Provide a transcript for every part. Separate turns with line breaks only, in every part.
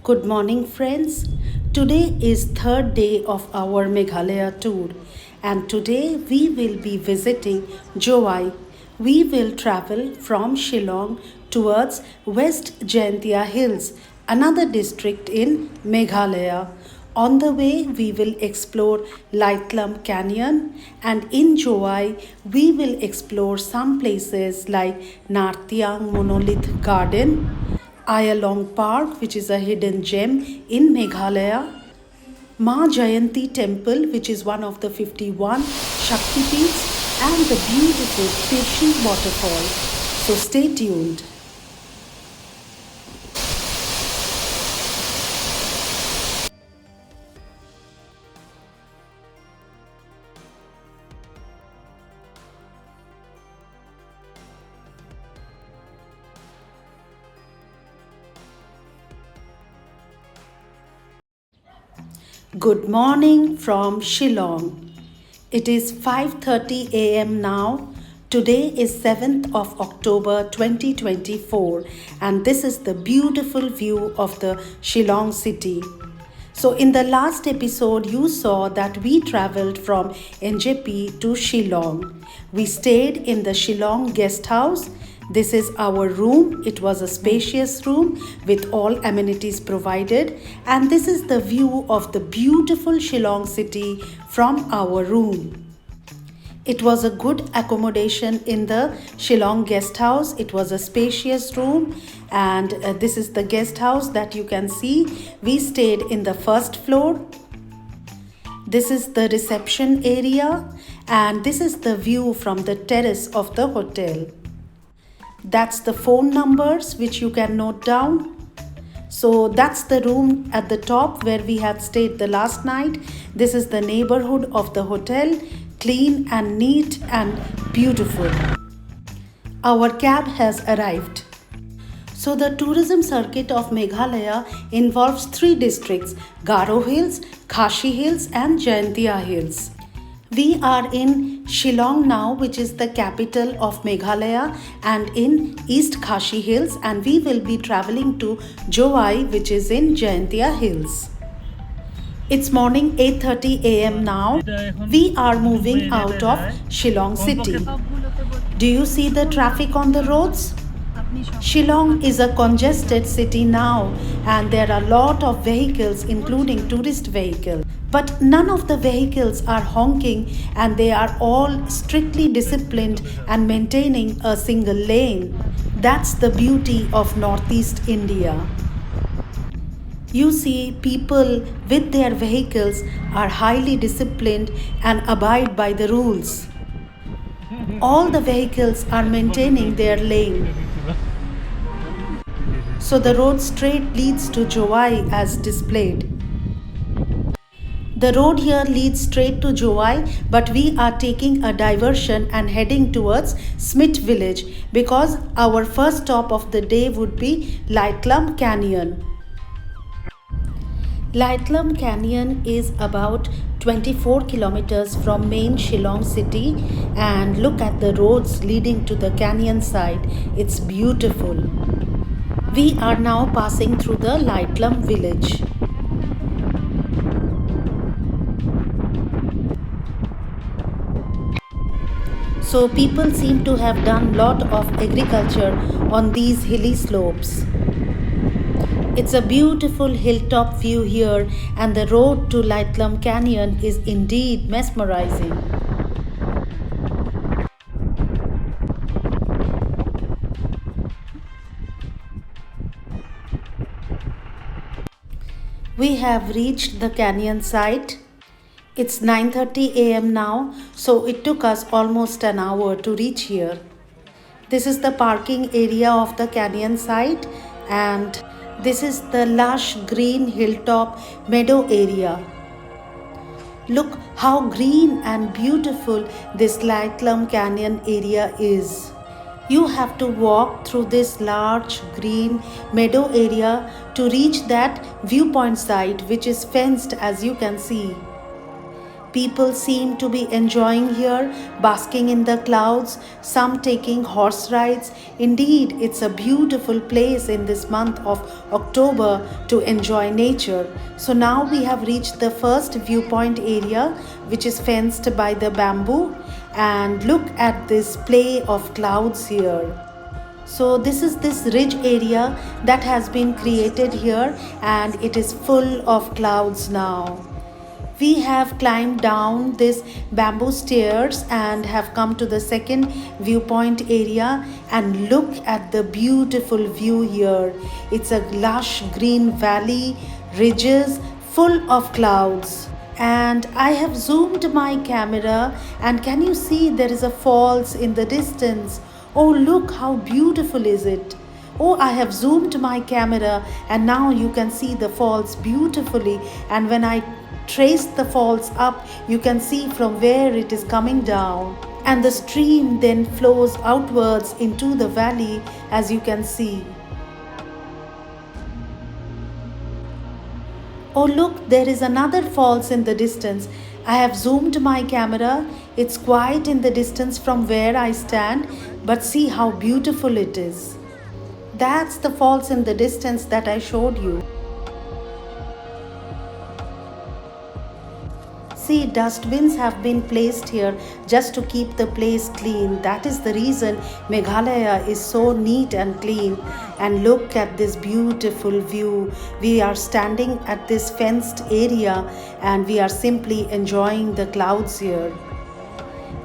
Good morning friends. Today is third day of our Meghalaya tour and today we will be visiting Jowai. We will travel from Shillong towards West Jaintai Hills, another district in Meghalaya. On the way, we will explore Laitlum Canyon, and in Jowai, we will explore some places like Nartiang Monolith Garden, Ayalong Park, which is a hidden gem in Meghalaya, Ma Jayanti Temple, which is one of the 51 Shakti Peeths, and the beautiful Tyrshi waterfall. So stay tuned. Good morning from Shillong. It is 5:30 a.m. now. Today is 7th of October 2024 and this is the beautiful view of the Shillong city. So in the last episode you saw that we traveled from NJP to Shillong. We stayed in the Shillong guest house. This is our room. It was a spacious room with all amenities provided and this is the view of the beautiful Shillong city from our room. It was a good accommodation in the Shillong guest house. It was a spacious room and this is the guest house that you can see. We stayed in the first floor. This is the reception area and this is the view from the terrace of the hotel. That's the phone numbers which you can note down. So that's the room at the top where we had stayed the last night. This is the neighborhood of the hotel, clean and neat and beautiful. Our cab has arrived. So the tourism circuit of Meghalaya involves 3 districts, Garo Hills, Khashi Hills and Jaintia Hills. We are in Shillong now, which is the capital of Meghalaya, and in East Khashi Hills, and we will be traveling to Jowai, which is in Jaintia Hills. It's morning 8:30 a.m. now. We are moving out of Shillong city. Do you see the traffic on the roads? Shillong is a congested city now and there are a lot of vehicles including tourist vehicles. But none of the vehicles are honking and they are all strictly disciplined and maintaining a single lane. That's the beauty of Northeast India. You see, people with their vehicles are highly disciplined and abide by the rules. All the vehicles are maintaining their lane. So the road straight leads to Jowai as displayed. The road here leads straight to Jowai, but we are taking a diversion and heading towards Smit village because our first stop of the day would be Laitlum Canyon. Laitlum Canyon is about 24 kilometers from main Shillong city and look at the roads leading to the canyon side. It's beautiful. We are now passing through the Laitlum village. So people seem to have done lot of agriculture on these hilly slopes. It's a beautiful hilltop view here and the road to Laitlum Canyon is indeed mesmerizing. We have reached the canyon site. It's 9:30 a.m. now, so it took us almost an hour to reach here. This is the parking area of the canyon site and this is the lush green hilltop meadow area. Look how green and beautiful this Laitlum Canyon area is. You have to walk through this large green meadow area to reach that viewpoint site which is fenced as you can see. People seem to be enjoying here, basking in the clouds, some taking horse rides. Indeed, it's a beautiful place in this month of October to enjoy nature. So now we have reached the first viewpoint area, which is fenced by the bamboo. And look at this play of clouds here. So this is this ridge area that has been created here, and it is full of clouds now. We have climbed down this bamboo stairs and have come to the second viewpoint area, and look at the beautiful view here. It's a lush green valley, ridges full of clouds. And I have zoomed my camera, and can you see there is a falls in the distance? Oh, look how beautiful is it. Oh, I have zoomed my camera and now you can see the falls beautifully, and when I trace the falls up, you can see from where it is coming down, and the stream then flows outwards into the valley, as you can see. Oh look, there is another falls in the distance. I have zoomed my camera. It's quite in the distance from where I stand, but see how beautiful it is. That's the falls in the distance that I showed you. See, dustbins have been placed here just to keep the place clean. That is the reason Meghalaya is so neat and clean. And look at this beautiful view. We are standing at this fenced area and we are simply enjoying the clouds here.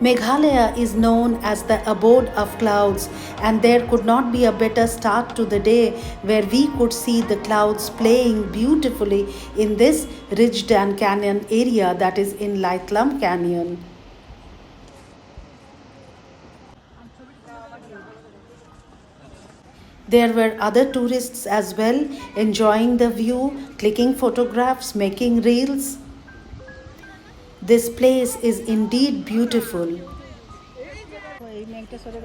Meghalaya is known as the abode of clouds, and there could not be a better start to the day where we could see the clouds playing beautifully in this ridged and canyon area that is in Laitlum Canyon. There were other tourists as well, enjoying the view, clicking photographs, making reels. This place is indeed beautiful.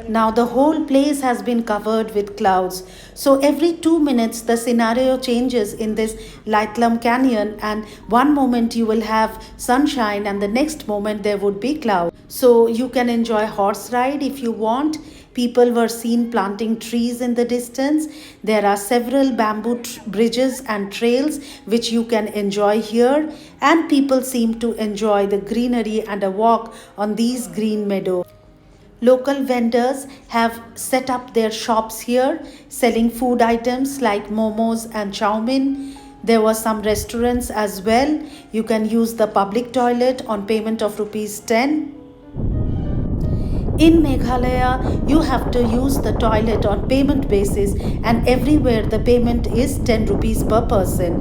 Now the whole place has been covered with clouds. So every 2 minutes the scenario changes in this Laitlum Canyon, and one moment you will have sunshine and the next moment there would be clouds. So you can enjoy horse ride if you want. People were seen planting trees in the distance. There are several bamboo bridges and trails which you can enjoy here, and people seem to enjoy the greenery and a walk on these green meadows. Local vendors have set up their shops here, selling food items like momos and chow mein. There were some restaurants as well. You can use the public toilet on payment of ₹10. In Meghalaya, you have to use the toilet on payment basis, and everywhere the payment is 10 rupees per person.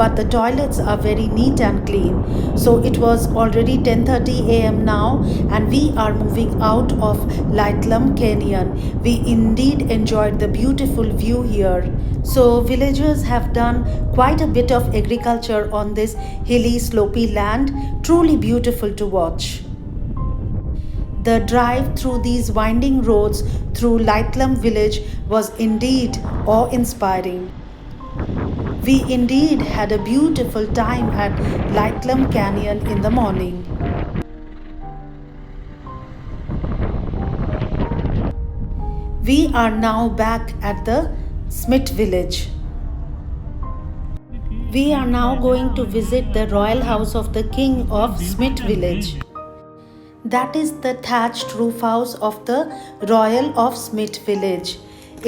But the toilets are very neat and clean. So it was already 10:30 a.m. now, and we are moving out of Laitlum Canyon. We indeed enjoyed the beautiful view here. So villagers have done quite a bit of agriculture on this hilly, slopey land. Truly beautiful to watch. The drive through these winding roads through Laitlum village was indeed awe-inspiring. We indeed had a beautiful time at Laitlum Canyon in the morning. We are now back at the Smit village. We are now going to visit the royal house of the king of Smit village. That is the thatched roof house of the Royal of Smit village.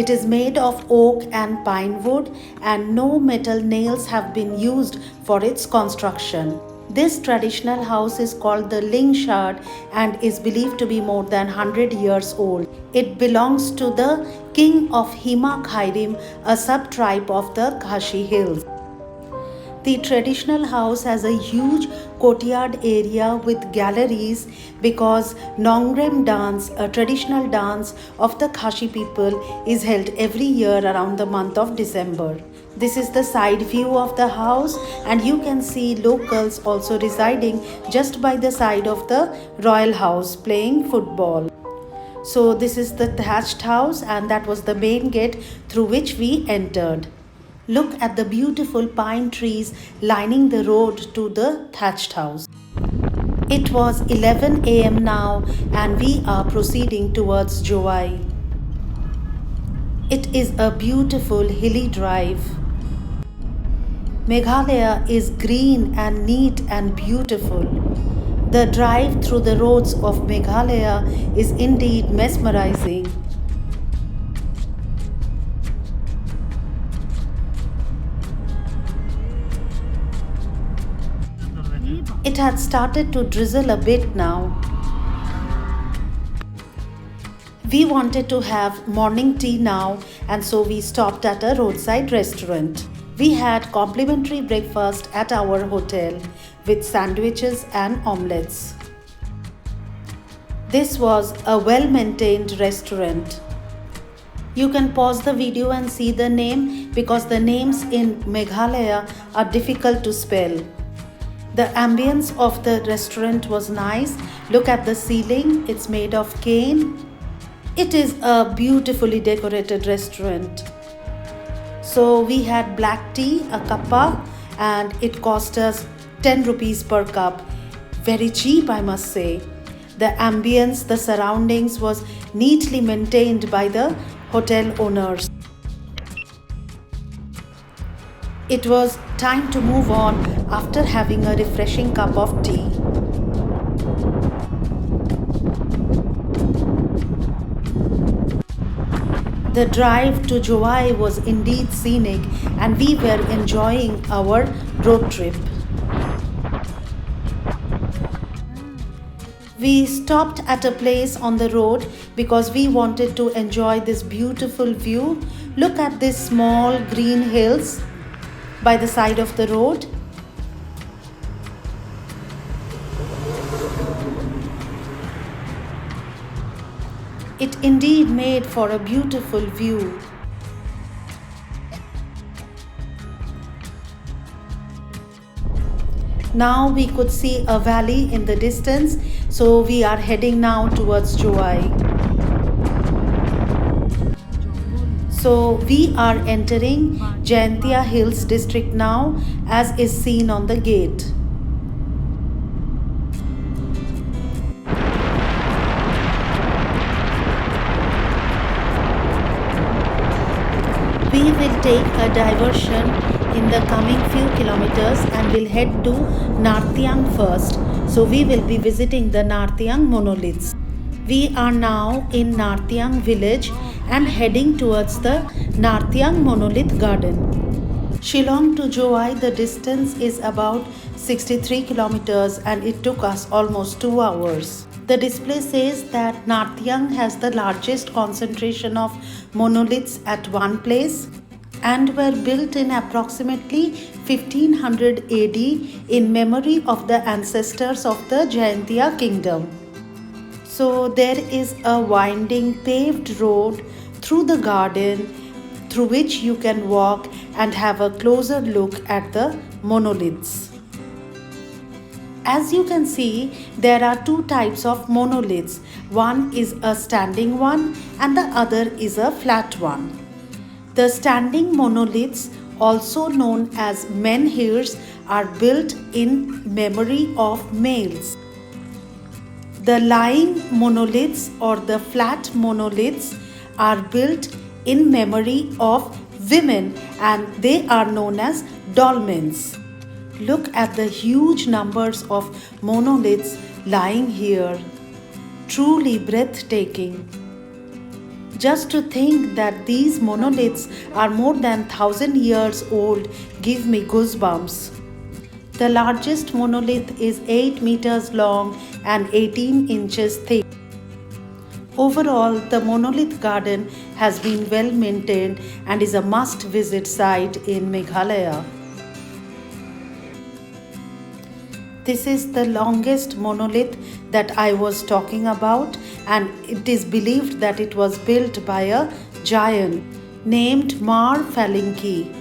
It is made of oak and pine wood, and no metal nails have been used for its construction. This traditional house is called the Ling Shard and is believed to be more than 100 years old. It belongs to the king of Hima Khairim, a sub-tribe of the Khashi Hills. The traditional house has a huge courtyard area with galleries because Nongrem dance, a traditional dance of the Khashi people, is held every year around the month of December. This is the side view of the house, and you can see locals also residing just by the side of the royal house playing football. So this is the thatched house, and that was the main gate through which we entered. Look at the beautiful pine trees lining the road to the thatched house. It was 11 a.m. now and we are proceeding towards Jowai. It is a beautiful hilly drive. Meghalaya is green and neat and beautiful. The drive through the roads of Meghalaya is indeed mesmerizing. It had started to drizzle a bit now. We wanted to have morning tea now, and so we stopped at a roadside restaurant. We had complimentary breakfast at our hotel with sandwiches and omelets. This was a well-maintained restaurant. You can pause the video and see the name because the names in Meghalaya are difficult to spell. The ambience of the restaurant was nice. Look at the ceiling, it's made of cane. It is a beautifully decorated restaurant. So we had black tea, a cuppa, and it cost us 10 rupees per cup. Very cheap, I must say. The ambience, the surroundings was neatly maintained by the hotel owners. It was time to move on after having a refreshing cup of tea. The drive to Jowai was indeed scenic and we were enjoying our road trip. We stopped at a place on the road because we wanted to enjoy this beautiful view. Look at these small green hills by the side of the road. It indeed made for a beautiful view. Now we could see a valley in the distance, so we are heading now towards Jowai. So we are entering Jaintia Hills district now, as is seen on the gate. We will take a diversion in the coming few kilometers and will head to Nartiang first. So we will be visiting the Nartiang Monoliths. We are now in Nartiang village and heading towards the Nartiang Monolith Garden. Shillong to Jowai, the distance is about 63 kilometers and it took us almost 2 hours. The display says that Nartiang has the largest concentration of monoliths at one place and were built in approximately 1500 AD in memory of the ancestors of the Jaintia Kingdom. So there is a winding paved road through the garden through which you can walk and have a closer look at the monoliths. As you can see, there are two types of monoliths. One is a standing one and the other is a flat one. The standing monoliths, also known as menhirs, are built in memory of males. The lying monoliths or the flat monoliths are built in memory of women and they are known as dolmens. Look at the huge numbers of monoliths lying here. Truly breathtaking. Just to think that these monoliths are more than 1000 years old give me goosebumps. The largest monolith is 8 meters long and 18 inches thick. Overall, the monolith garden has been well maintained and is a must-visit site in Meghalaya. This is the longest monolith that I was talking about, and it is believed that it was built by a giant named Mar Falinki.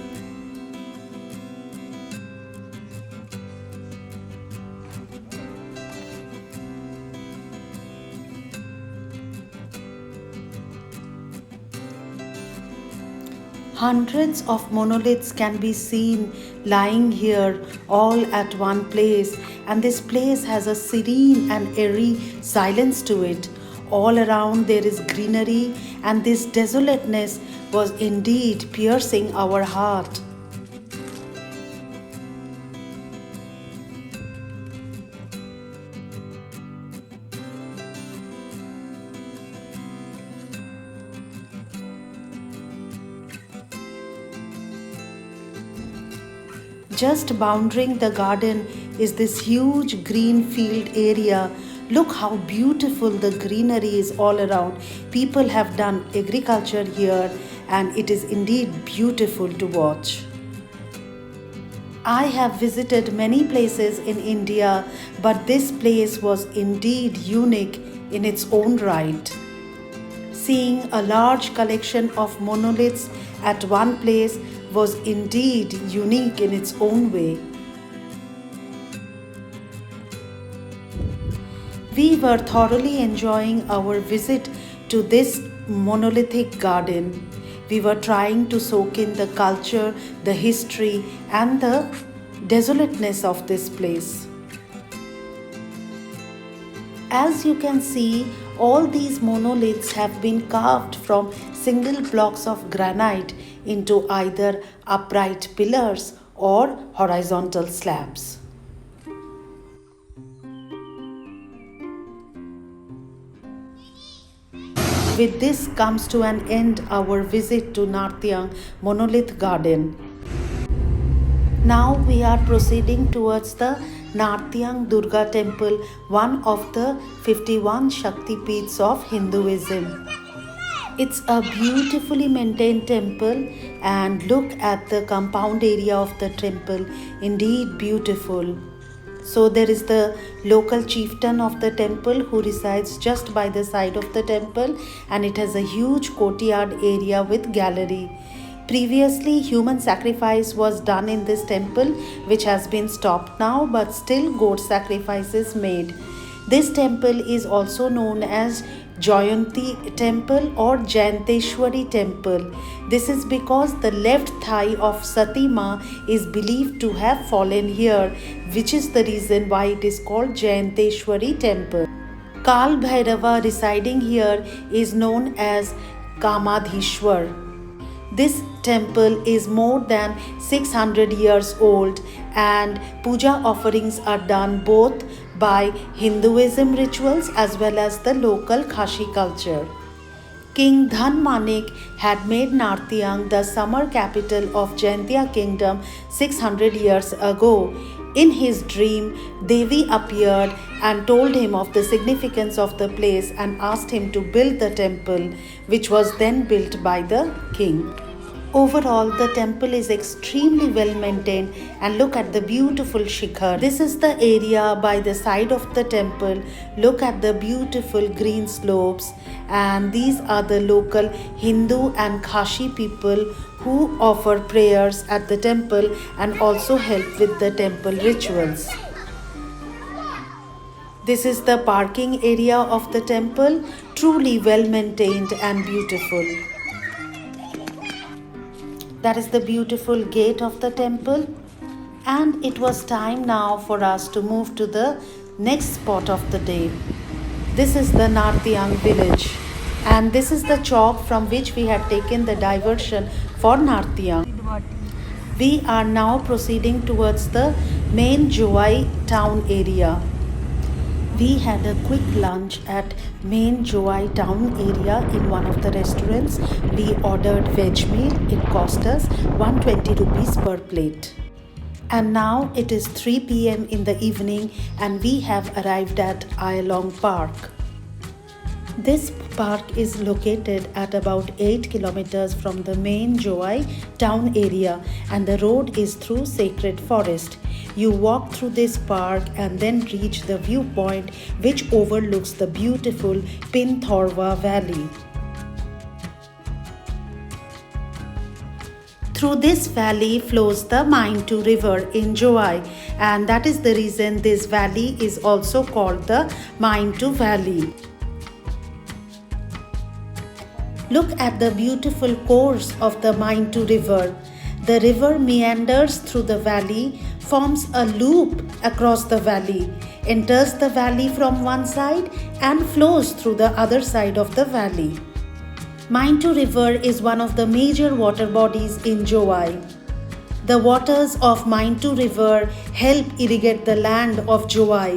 Hundreds of monoliths can be seen lying here all at one place, and this place has a serene and airy silence to it. All around there is greenery, and this desolateness was indeed piercing our heart. Just bounding the garden is this huge green field area. Look how beautiful the greenery is all around. People have done agriculture here, and it is indeed beautiful to watch. I have visited many places in India, but this place was indeed unique in its own right. Seeing a large collection of monoliths at one place was indeed unique in its own way. We were thoroughly enjoying our visit to this monolithic garden. We were trying to soak in the culture, the history, and the desolateness of this place. As you can see, all these monoliths have been carved from single blocks of granite into either upright pillars or horizontal slabs. With this comes to an end our visit to Nartiang Monolith Garden. Now we are proceeding towards the Nartiang Durga Temple, one of the 51 Shakti Peeths of Hinduism. It's a beautifully maintained temple, and look at the compound area of the temple, indeed beautiful. So there is the local chieftain of the temple who resides just by the side of the temple, and it has a huge courtyard area with gallery. Previously, human sacrifice was done in this temple, which has been stopped now, but still goat sacrifice is made. This temple is also known as Jaintia Temple or Jainteshwari Temple. This is because the left thigh of Sati Ma is believed to have fallen here, which is the reason why it is called Jainteshwari Temple. Kal Bhairava residing here is known as Kamadhishwar. This temple is more than 600 years old, and puja offerings are done both by Hinduism rituals as well as the local Khashi culture. King Dhan Manik had made Nartiang the summer capital of Jaintia Kingdom 600 years ago. In his dream, Devi appeared and told him of the significance of the place and asked him to build the temple, which was then built by the king. Overall, the temple is extremely well maintained, and look at the beautiful shikhar. This is the area by the side of the temple. Look at the beautiful green slopes, and these are the local Hindu and Khashi people who offer prayers at the temple and also help with the temple rituals. This is the parking area of the temple, truly well maintained and beautiful. That is the beautiful gate of the temple, and it was time now for us to move to the next spot of the day. This is the Nartiang village, and this is the chalk from which we had taken the diversion for Nartiang. We are now proceeding towards the main Jowai town area. We had a quick lunch at main Jowai town area in one of the restaurants. We ordered veg meal. It cost us 120 rupees per plate. And now it is 3 p.m. in the evening, and we have arrived at Shillong Park. This park is located at about 8 kilometers from the main Jowai town area, and the road is through sacred forest. You walk through this park and then reach the viewpoint which overlooks the beautiful Pinthorwa Valley. Through this valley flows the Maintu River in Jowai, and that is the reason this valley is also called the Maintu Valley. Look at the beautiful course of the Maintu River. The river meanders through the valley, forms a loop across the valley, enters the valley from one side and flows through the other side of the valley. Maintu River is one of the major water bodies in Jowai. The waters of Maintu River help irrigate the land of Jowai.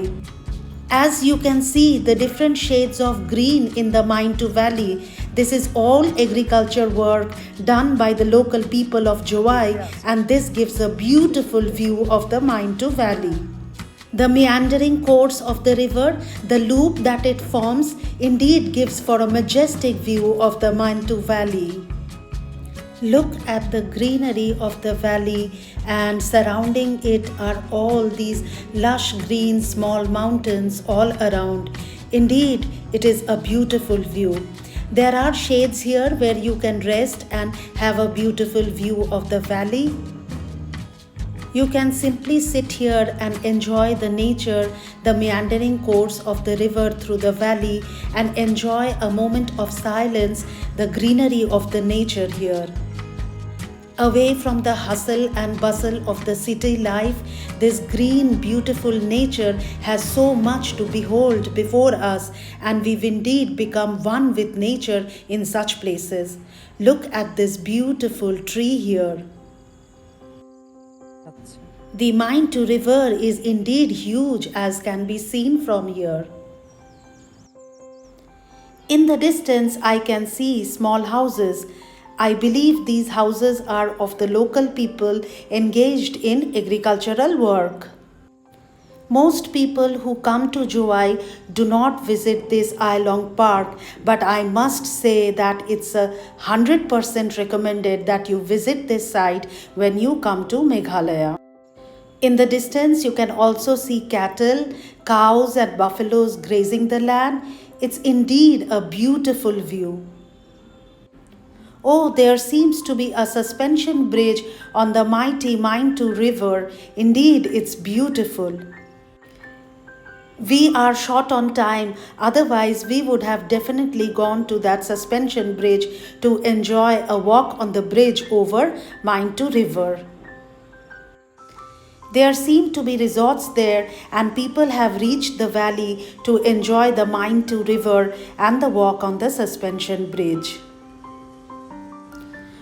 As you can see the different shades of green in the Maintu Valley, this is all agriculture work done by the local people of Jowai, and this gives a beautiful view of the Maintu Valley. The meandering course of the river, the loop that it forms, indeed gives for a majestic view of the Maintu Valley. Look at the greenery of the valley, and surrounding it are all these lush green small mountains all around. Indeed, it is a beautiful view. There are shades here where you can rest and have a beautiful view of the valley. You can simply sit here and enjoy the nature, the meandering course of the river through the valley, and enjoy a moment of silence, the greenery of the nature here. Away from the hustle and bustle of the city life, this green, beautiful nature has so much to behold before us, and we've indeed become one with nature in such places. Look at this beautiful tree here. The Maintu River is indeed huge, as can be seen from here. In the distance, I can see small houses. I believe these houses are of the local people engaged in agricultural work. Most people who come to Jowai do not visit this Shillong Park, but I must say that it's 100% recommended that you visit this site when you come to Meghalaya. In the distance, you can also see cattle, cows and buffaloes grazing the land. It's indeed a beautiful view. Oh, there seems to be a suspension bridge on the mighty Maintu River. Indeed, it's beautiful. We are short on time, otherwise we would have definitely gone to that suspension bridge to enjoy a walk on the bridge over Maintu River. There seem to be resorts there, and people have reached the valley to enjoy the Maintu River and the walk on the suspension bridge.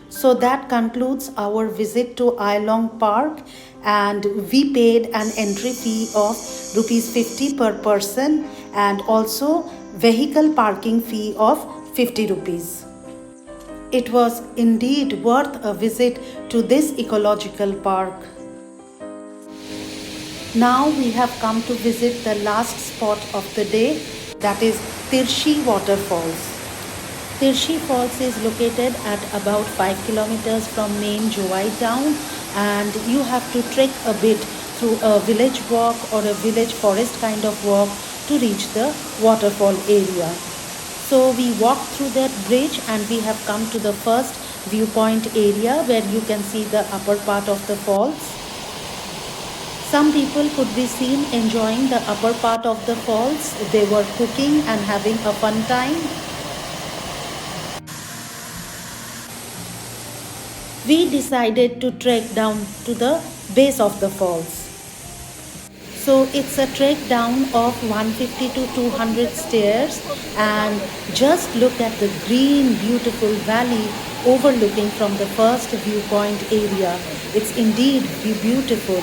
So that concludes our visit to Shillong Park, and we paid an entry fee of Rs 50 per person and also vehicle parking fee of 50 rupees. It was indeed worth a visit to this ecological park. Now we have come to visit the last spot of the day, that is Tyrshi waterfalls. Tyrshi Falls is located at about 5 kilometers from main Jowai town, and you have to trek a bit through a village walk or a village forest kind of walk to reach the waterfall area. So we walked through that bridge and we have come to the first viewpoint area where you can see the upper part of the falls. Some people could be seen enjoying the upper part of the falls. They were cooking and having a fun time. We decided to trek down to the base of the falls. So it's a trek down of 150 to 200 stairs, and just look at the green beautiful valley overlooking from the first viewpoint area. It's indeed beautiful.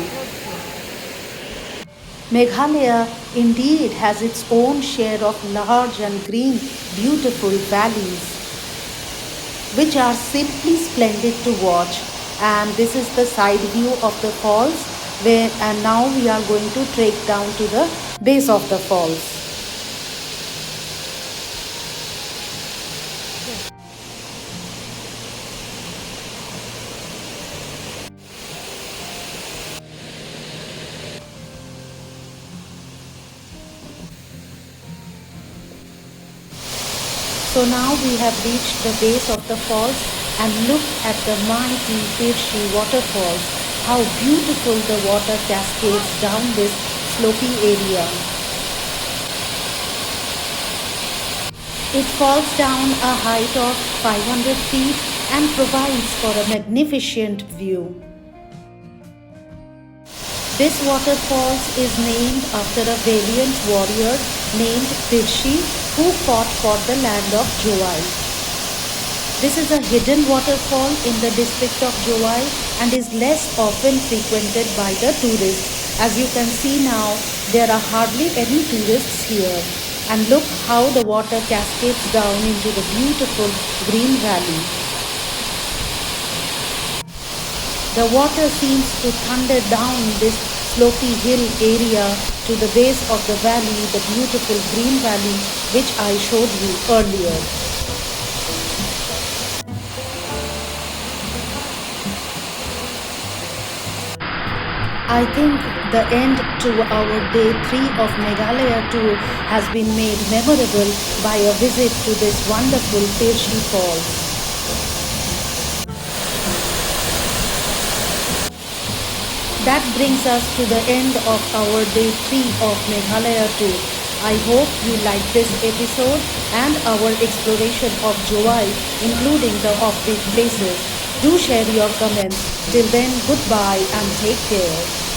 Meghalaya indeed has its own share of large and green beautiful valleys, which are simply splendid to watch. And this is the side view of the falls, and now we are going to trek down to the base of the falls. So now we have reached the base of the falls, and look at the mighty Tyrshi waterfalls. How beautiful the water cascades down this slopey area. It falls down a height of 500 feet and provides for a magnificent view. This waterfall is named after a valiant warrior named Tyrshi who fought for the land of Jowai. This is a hidden waterfall in the district of Jowai and is less often frequented by the tourists. As you can see now, there are hardly any tourists here. And look how the water cascades down into the beautiful green valley. The water seems to thunder down this slopy hill area to the base of the valley, the beautiful green valley which I showed you earlier. I think the end to our day 3 of Meghalaya tour has been made memorable by a visit to this wonderful Tyrshi Falls. That brings us to the end of our day 3 of Meghalaya tour. I hope you liked this episode and our exploration of Jowai, including the offbeat places. Do share your comments. Till then, goodbye and take care.